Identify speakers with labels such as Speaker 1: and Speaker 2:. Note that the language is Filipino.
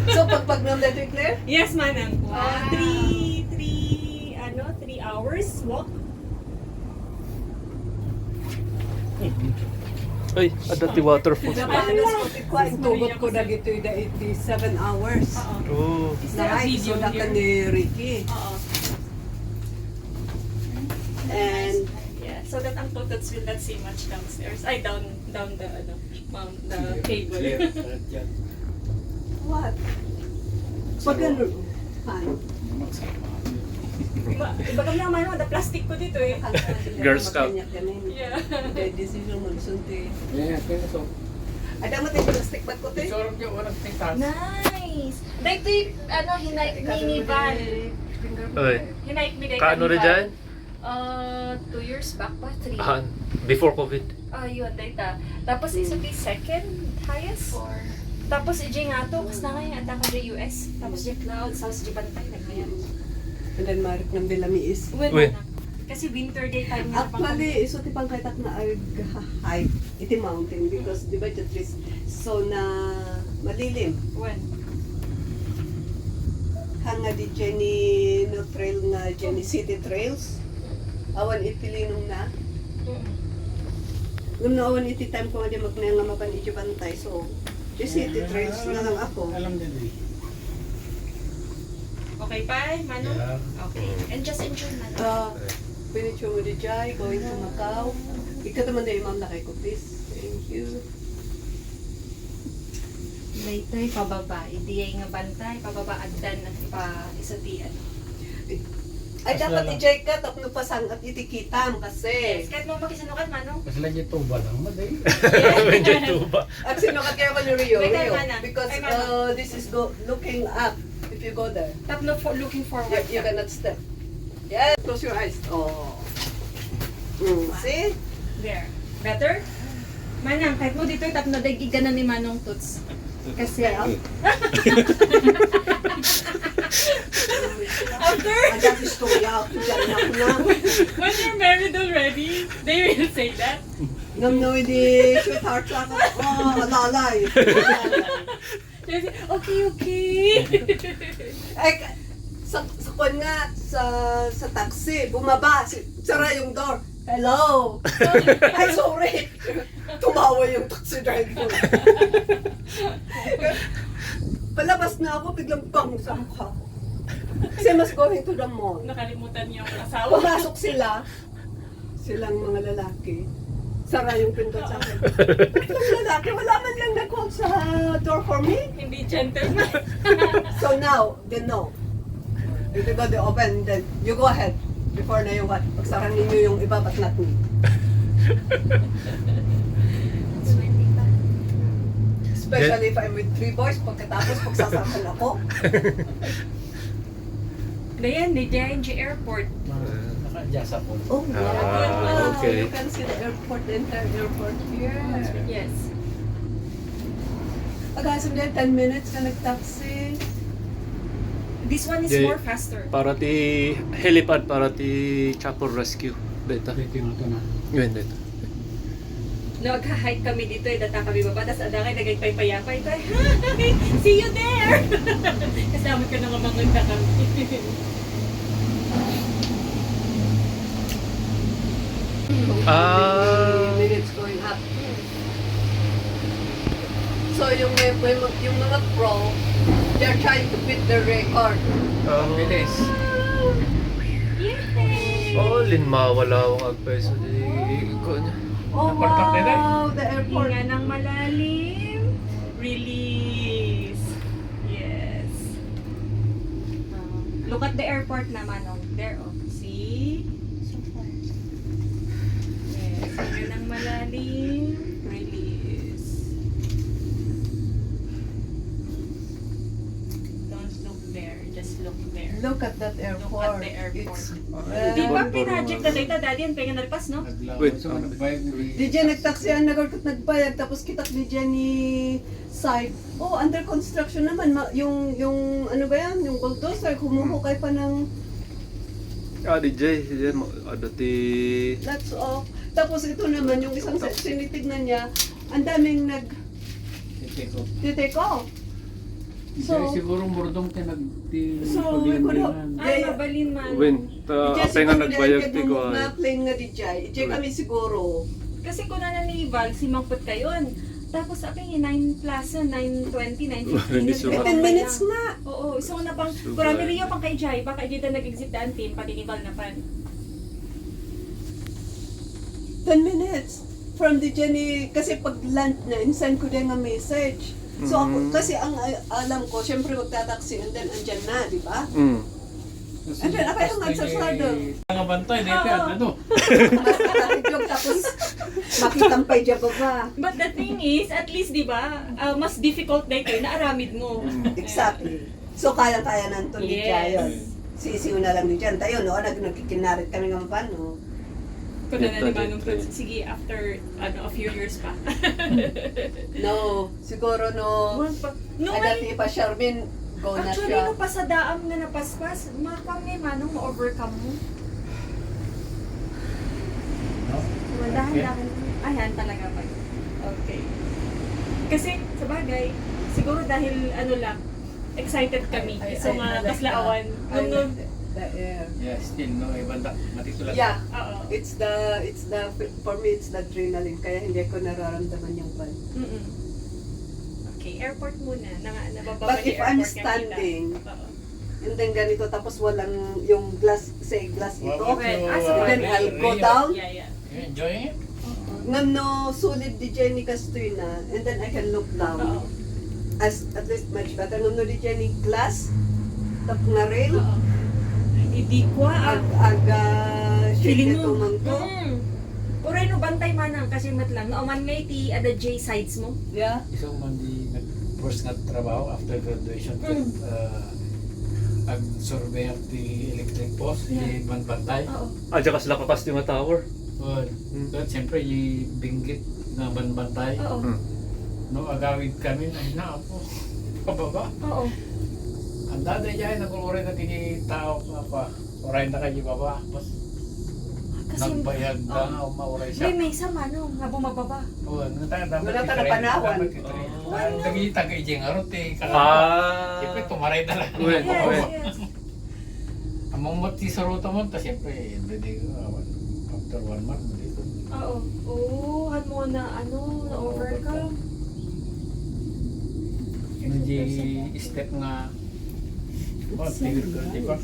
Speaker 1: So, pagpag nung dito, Claire?
Speaker 2: Yes, manang.
Speaker 1: Wow.
Speaker 2: 3 hours walk.
Speaker 3: Ay, adati waterfalls pa.
Speaker 1: Napahalas ko, tikwa, tugot ko na gito yung 87 hours.
Speaker 3: Oh.
Speaker 1: Naray, so na ka ni Ricky.
Speaker 2: Oo.
Speaker 1: And,
Speaker 2: Yeah, so that ang totots will not see much downstairs. Ay, down the the cable.
Speaker 1: what? Pag ano, han?
Speaker 2: Iba kami naman ano, the plastic ko dito eh.
Speaker 3: Girl Scout.
Speaker 2: Yeah.
Speaker 1: Kaya decision mo, lusunti.
Speaker 4: Yeah, kaya so.
Speaker 1: Ada mo tayo plastic bag ko tayo?
Speaker 4: Sorok niya, walang tingkas.
Speaker 2: Nice! Dahil ito yung, hinaik ni Van.
Speaker 3: Oy.
Speaker 2: Hinaik ni Dahil
Speaker 3: Kaano rin dyan?
Speaker 2: 2 years back pa, 3.
Speaker 3: Before COVID.
Speaker 2: Yun, dahil ta. Tapos isa kay second highest. Tapos iji nga to, kas na ngayon, ata ka US. Tapos yung clouds, house di bantay, nagmayan.
Speaker 1: And then, marik ng Belamiis.
Speaker 3: Uy.
Speaker 2: Kasi winter day time nga
Speaker 1: Actually, iso ti pang kaitak na hike iti mountain because di ba at least so na malilim.
Speaker 2: When?
Speaker 1: Hanga di Jenny no trail nga Jenny City Trails. Awan ipilinong na. Ngam na awan iti time ko nga di magnaya nga mapan iti bantay. So, di City Trails na lang ako.
Speaker 4: Alam din eh.
Speaker 2: Okay pa, Manu?
Speaker 4: Yeah.
Speaker 2: Okay. And just enjoy, Manu.
Speaker 1: Pinitsyo mo di Jai, going to Macau. Ikaw naman na imam na kay ko, please. Thank you.
Speaker 2: Later, pababa. Idiyay nga bantay, pababa agdan at isatian.
Speaker 1: Ay,
Speaker 4: Mas
Speaker 1: dapat
Speaker 4: lala.
Speaker 1: i-Jai ka, tok nupasang at itikitam kasi.
Speaker 2: Yes, kahit mo makisanukan, Manu.
Speaker 4: Kasi lang yung tuba lang, maday.
Speaker 3: Medyo tuba.
Speaker 1: At sinukat kayo ko ni Rio,
Speaker 2: May
Speaker 1: Rio.
Speaker 2: kaya na.
Speaker 1: Because
Speaker 2: May kaya
Speaker 1: this is looking up if you go there.
Speaker 2: Tap no for looking forward.
Speaker 1: You cannot step. Yeah, close your eyes. Oh. See?
Speaker 2: There. Better? Manang, kahit mo dito, tap no dagig ka na ni Manong Toots. Kasi, after,
Speaker 1: I got this story out to get enough now.
Speaker 2: when you're married already, they will say that.
Speaker 1: Ngam no, hindi sweetheart lang ako. Oh, alalay.
Speaker 2: They'll say, okay.
Speaker 1: Ay, sa kwan nga, sa taxi, bumaba, sara yung door. Hello! Ay, sorry! Tumawa yung taxi driver. Palabas na ako, biglang bang sa mukha ko. Kasi mas going to the mall.
Speaker 2: Nakalimutan niyo ang asawa.
Speaker 1: Pumasok sila, silang mga lalaki. Sara yung pinto sa akin. Yung lalaki, wala man lang nag-call sa door for me.
Speaker 2: Hindi gentleman.
Speaker 1: So now, they know. If you go to open, then you go ahead. Before na yung what? Pagsara ninyo yung iba, but not me. Especially if I'm with 3 boys, pagkatapos pagsasakan ako.
Speaker 2: Dayan, ni JNG Airport.
Speaker 4: Naka-adjust ako.
Speaker 1: Oh,
Speaker 3: Ah, okay.
Speaker 1: You can see the airport, the entire airport here.
Speaker 2: Yes.
Speaker 1: Agasan din, 10 minutes ka nag-taxi.
Speaker 2: This one is
Speaker 3: Yeah.
Speaker 2: more faster.
Speaker 3: Para ti helipad, para ti chapel rescue. Dito.
Speaker 4: Dito yung ito na.
Speaker 3: Yun, dito.
Speaker 2: Nag-hike kami dito, data kami baba, tapos adakay nagay-pay-payapay. Hi! See you there! Kasama ka na mamangunda kami.
Speaker 3: Ah.
Speaker 1: Minutes going up. So yung mga pro, they're trying to beat the record.
Speaker 4: Bilis.
Speaker 2: Yay!
Speaker 3: Oh, linmawala akong agpeso di ko niya.
Speaker 1: Oh
Speaker 4: Napartak nila.
Speaker 1: wow, the airport.
Speaker 2: Hinga ng malalim. Release. Yes. Look at the airport naman. Oh. There, oh. See? Yes. Hinga ng malalim. Release. Don't look there. Just look there.
Speaker 1: Look at that airport.
Speaker 2: the airport.
Speaker 1: It's
Speaker 2: Di ba
Speaker 3: Bor-
Speaker 2: pinajik na data daddy ang pengen nalpas, no?
Speaker 3: Wait.
Speaker 4: So, nagbayad ni...
Speaker 1: Di dyan nagtaksihan, nagbayag, tapos kitak di dyan ni side. Oh, under construction naman. Yung ano ba yan? Yung bulldozer, humuhukay pa ng
Speaker 3: Ah, DJ, yan, ano ti...
Speaker 1: lots of. Tapos ito naman, yung isang sinitignan niya, ang daming
Speaker 4: take off.
Speaker 1: Titake off.
Speaker 4: So,
Speaker 1: So-
Speaker 4: siguro murdong
Speaker 1: So, we could have-
Speaker 2: Ay, mabalin man.
Speaker 3: When
Speaker 1: Ijay
Speaker 3: apay nga
Speaker 1: siguro
Speaker 3: nagbayag ti ko
Speaker 1: na
Speaker 3: ay.
Speaker 1: plane nga di Jay. Ijay kami siguro.
Speaker 2: Kasi kung na ni Val, si Mangput kayon. Tapos aking 9 plus, 9:20, 9:15.
Speaker 3: Hindi sumat.
Speaker 1: 10 minutes nga.
Speaker 2: Oo, so na pang,
Speaker 3: Subay.
Speaker 2: kurami rin yung pang kay Jai, baka Jai na nag-exit daan team, pati ni Val na pan.
Speaker 1: 10 minutes. From the Jenny, kasi pag lunch na, insend ko din nga message. So ako, kasi ang alam ko, syempre magtataksi and then andyan na, di ba?
Speaker 3: Mm.
Speaker 1: And then, apay ang answer sa doon.
Speaker 4: Nga bantay, dito yan, ano?
Speaker 1: Mas nakakijog, tapos makitampay dyan baba.
Speaker 2: But the thing is, at least, di ba, mas difficult na ito, naaramid mo.
Speaker 1: Exactly. So kaya-kaya nanto ni
Speaker 2: Yes.
Speaker 1: Jayon. Sisiw na lang ni Jan. Tayo, no? Nagkikinarit kami nga paano.
Speaker 2: Kung na
Speaker 3: Ito,
Speaker 2: naman
Speaker 3: ito.
Speaker 2: sige, after, a few years pa.
Speaker 1: No, siguro no.
Speaker 2: No,
Speaker 1: Ay, dati pa Shermin, go na
Speaker 2: actually,
Speaker 1: siya.
Speaker 2: no pa sa daam nga napaspas, makami manong ma-overcome mo.
Speaker 4: No?
Speaker 2: Dahan-dahan. Ayan talaga pa. Okay. Kasi, sa bagay, siguro dahil ano lang, excited kami. So nga, kaslaawan. Nung,
Speaker 1: The air.
Speaker 4: Yeah, still, no? Ibanda, matitulat.
Speaker 1: Yeah,
Speaker 2: oo.
Speaker 1: it's the, for me, it's the adrenaline. Kaya hindi ko nararamdaman yung pan.
Speaker 2: Mm-mm. Okay, airport muna. Nabababa
Speaker 1: But if I'm standing, and then ganito, tapos walang yung glass, say glass ito.
Speaker 4: Well,
Speaker 1: And then I'll go down.
Speaker 2: Yeah, yeah.
Speaker 4: You enjoying it?
Speaker 1: Nga no, sulit di Jenny Castuina, and then I can look down.
Speaker 2: Oo.
Speaker 1: At least much better. Nga no di Jenny glass, tap nga rail,
Speaker 2: Oo. Hindi ko
Speaker 1: aga
Speaker 2: feeling
Speaker 1: shit
Speaker 2: mo.
Speaker 1: ito man to.
Speaker 2: Uray no bantay manang kasi matlang. No man may ti ada J sides mo.
Speaker 1: Yeah.
Speaker 4: Isang man di first nga trabaho after graduation, ag-survey of the electric post,
Speaker 2: Yeah.
Speaker 4: di bantay.
Speaker 2: Oo.
Speaker 3: Adya kas lakas yung tower.
Speaker 4: So, siyempre, yung binggit na bantay.
Speaker 2: Oo.
Speaker 3: Mm.
Speaker 4: No, agawid kami, ay na ako. Pababa.
Speaker 2: Oo.
Speaker 4: Ang daday dyan, nag-uray na tini tao nga pa. Uray na kayo baba. Tapos,
Speaker 2: Kasi
Speaker 4: nagbayag na, mauray siya.
Speaker 2: may isa manong nga bumababa.
Speaker 4: Oo, dapat
Speaker 1: Wala ka na panahon.
Speaker 4: Ang tagita ka ijeng arot eh. Siyempre,
Speaker 3: Ah.
Speaker 4: tumaray na lang.
Speaker 3: Uy,
Speaker 2: Yes,
Speaker 3: uy.
Speaker 2: yes.
Speaker 4: Ang mga ti sa ruta mo, ta siyempre, hindi after 1 month, dito.
Speaker 2: Oo. Oo, han mo na ano, na overcome.
Speaker 4: Hindi step nga, tigil ko, di ba?